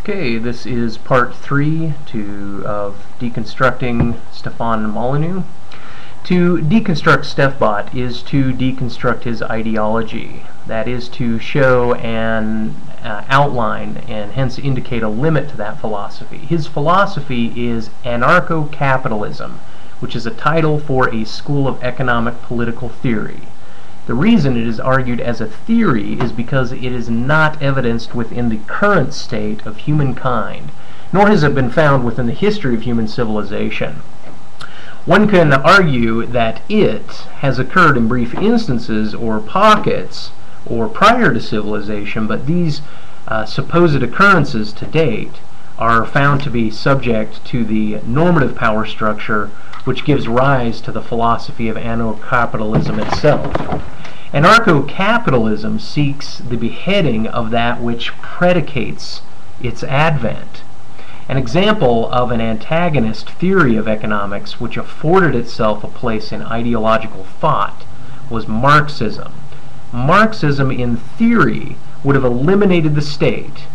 Okay, this is part 3 of Deconstructing Stefan and Molyneux. To deconstruct Stefbot is to deconstruct his ideology. That is to show an outline and hence indicate a limit to that philosophy. His philosophy is anarcho-capitalism, which is a title for a school of economic political theory. The reason it is argued as a theory is because it is not evidenced within the current state of humankind, nor has it been found within the history of human civilization. One can argue that it has occurred in brief instances or pockets or prior to civilization, but these supposed occurrences to date are found to be subject to the normative power structure which gives rise to the philosophy of anarcho-capitalism itself. Anarcho-capitalism seeks the beheading of that which predicates its advent. An example of an antagonist theory of economics which afforded itself a place in ideological thought was Marxism. Marxism in theory would have eliminated the state,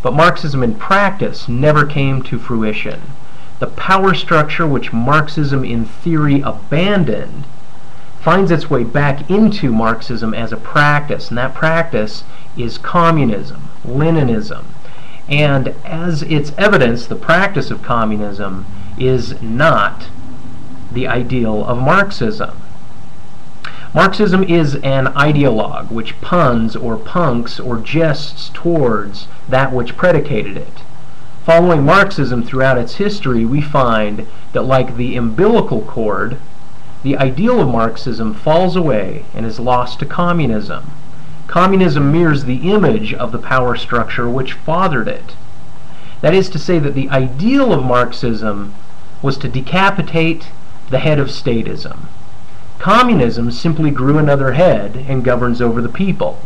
but Marxism in practice never came to fruition. The power structure which Marxism in theory abandoned finds its way back into Marxism as a practice, and that practice is communism, Leninism. And as its evidence, the practice of communism is not the ideal of Marxism. Marxism is an ideologue which puns or punks or jests towards that which predicated it. Following Marxism throughout its history, we find that, like the umbilical cord, the ideal of Marxism falls away and is lost to communism. Communism mirrors the image of the power structure which fathered it. That is to say that the ideal of Marxism was to decapitate the head of statism. Communism simply grew another head and governs over the people.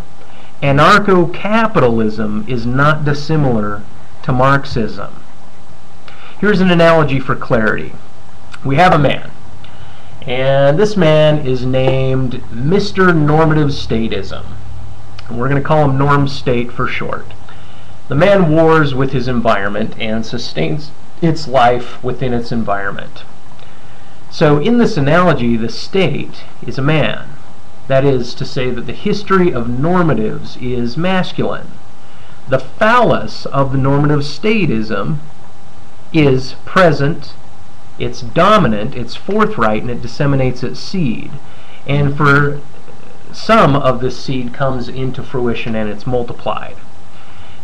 Anarcho-capitalism is not dissimilar to Marxism. Here's an analogy for clarity. We have a man, and this man is named Mr. Normative Statism. And we're going to call him Norm State for short. The man wars with his environment and sustains its life within its environment. So in this analogy, the state is a man. That is to say that the history of normatives is masculine. The phallus of the normative statism is present, it's dominant, it's forthright, and it disseminates its seed. And for some of this seed comes into fruition and it's multiplied.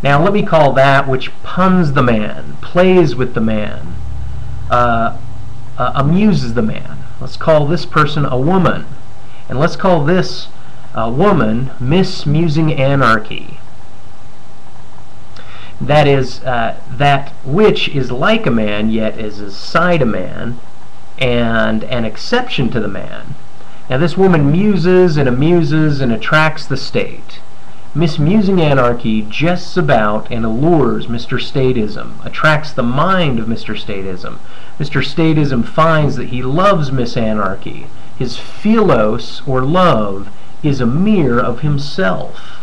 Now let me call that which puns the man, plays with the man, amuses the man. Let's call this person a woman. And let's call this woman Miss Musing Anarchy. That is, that which is like a man, yet is aside a man, and an exception to the man. Now this woman muses and amuses and attracts the state. Miss Musing Anarchy jests about and allures Mr. Statism, attracts the mind of Mr. Statism. Mr. Statism finds that he loves Miss Anarchy. His philos, or love, is a mirror of himself.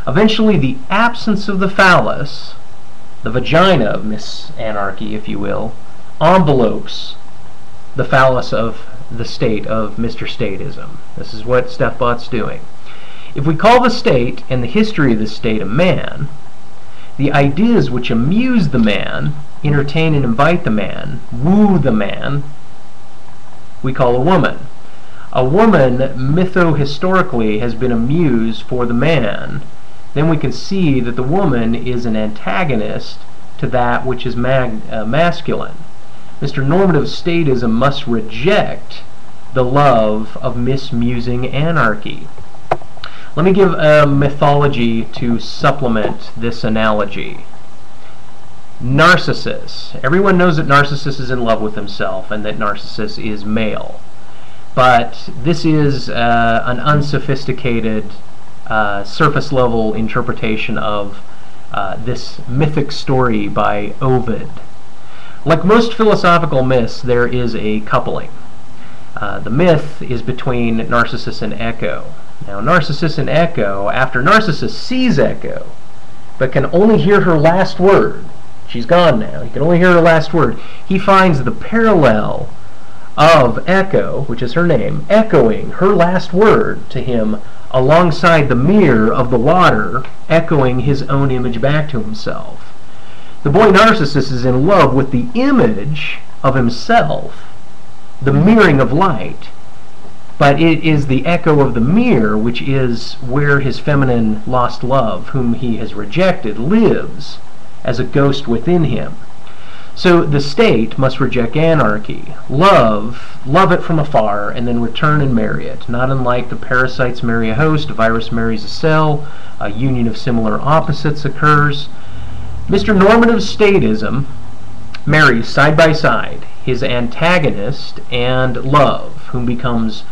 Eventually, the absence of the phallus, the vagina of Miss Anarchy, if you will, envelopes the phallus of the state of Mr. Statism. This is what Stefbot's doing. If we call the state and the history of the state a man, the ideas which amuse the man, entertain and invite the man, woo the man, we call a woman. A woman, mytho-historically, has been a muse for the man. Then we can see that the woman is an antagonist to that which is masculine. Mr. Normative Statism must reject the love of Miss Musing Anarchy. Let me give a mythology to supplement this analogy. Narcissus. Everyone knows that Narcissus is in love with himself and that Narcissus is male. But this is an unsophisticated surface level interpretation of this mythic story by Ovid. Like most philosophical myths, there is a coupling. The myth is between Narcissus and Echo. Now Narcissus and Echo, after Narcissus sees Echo, but can only hear her last word. She's gone now. He can only hear her last word. He finds the parallel of Echo, which is her name, echoing her last word to him alongside the mirror of the water, echoing his own image back to himself. The boy narcissist is in love with the image of himself, the mirroring of light, but it is the echo of the mirror, which is where his feminine lost love, whom he has rejected, lives as a ghost within him. So the state must reject anarchy, love it from afar, and then return and marry it. Not unlike the parasites marry a host, a virus marries a cell, a union of similar opposites occurs. Mr. Normative Statism marries side by side his antagonist and love, whom becomes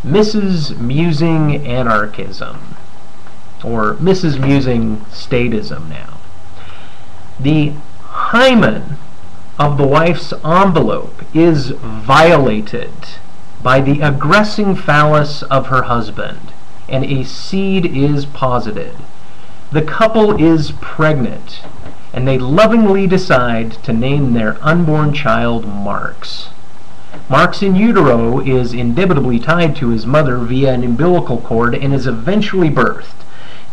Mrs. Musing Anarchism, or Mrs. Musing Statism now. The hymen of the wife's envelope is violated by the aggressing phallus of her husband, and a seed is posited. The couple is pregnant, and they lovingly decide to name their unborn child Marx. Marx in utero is indubitably tied to his mother via an umbilical cord and is eventually birthed.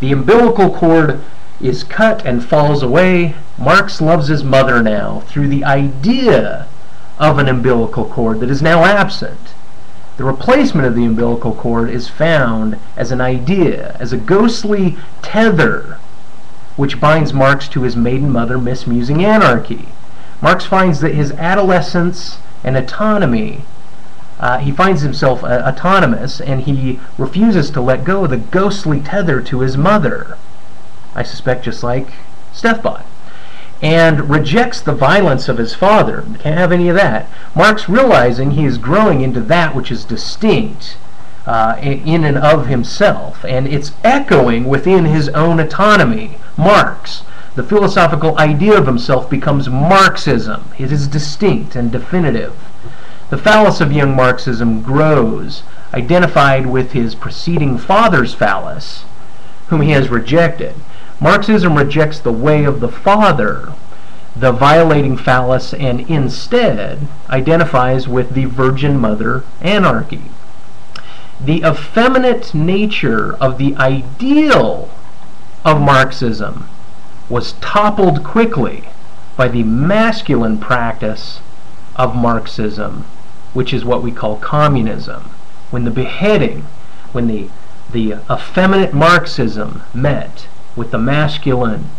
The umbilical cord is cut and falls away. Marx loves his mother now through the idea of an umbilical cord that is now absent. The replacement of the umbilical cord is found as an idea, as a ghostly tether, which binds Marx to his maiden mother, Miss Musing Anarchy. Marx finds that his adolescence and autonomy, he finds himself autonomous, and he refuses to let go of the ghostly tether to his mother, I suspect just like Stefan, and rejects the violence of his father. Can't have any of that. Marx, realizing he is growing into that which is distinct in and of himself, and it's echoing within his own autonomy. Marx, the philosophical idea of himself, becomes Marxism. It is distinct and definitive. The phallus of young Marxism grows, identified with his preceding father's phallus, whom he has rejected. Marxism rejects the way of the father, the violating phallus, and instead identifies with the virgin mother anarchy. The effeminate nature of the ideal of Marxism was toppled quickly by the masculine practice of Marxism, which is what we call communism. When the beheading, when the effeminate Marxism met with the masculine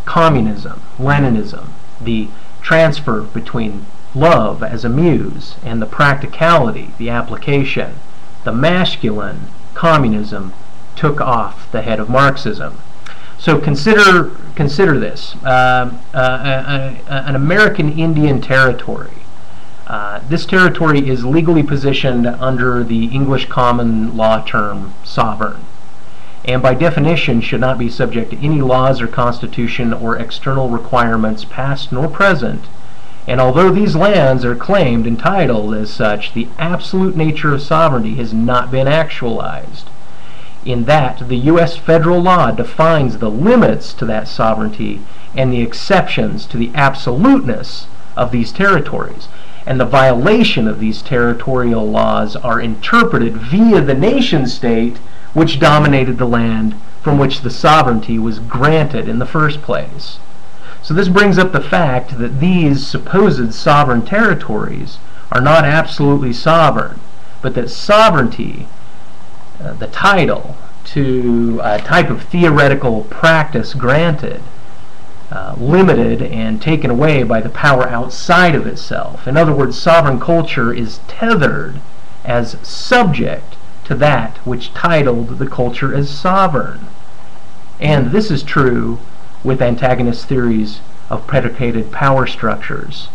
communism, Leninism, the transfer between love as a muse and the practicality, the application, the masculine communism took off the head of Marxism. So consider this, an American Indian territory. This territory is legally positioned under the English common law term sovereign, and by definition should not be subject to any laws or constitution or external requirements, past nor present. And although these lands are claimed and titled as such, the absolute nature of sovereignty has not been actualized, in that the U.S. federal law defines the limits to that sovereignty and the exceptions to the absoluteness of these territories. And the violation of these territorial laws are interpreted via the nation-state which dominated the land from which the sovereignty was granted in the first place. So this brings up the fact that these supposed sovereign territories are not absolutely sovereign, but that sovereignty, the title to a type of theoretical practice granted, limited and taken away by the power outside of itself. In other words, sovereign culture is tethered as subject to that which titled the culture as sovereign. And this is true with antagonist theories of predicated power structures.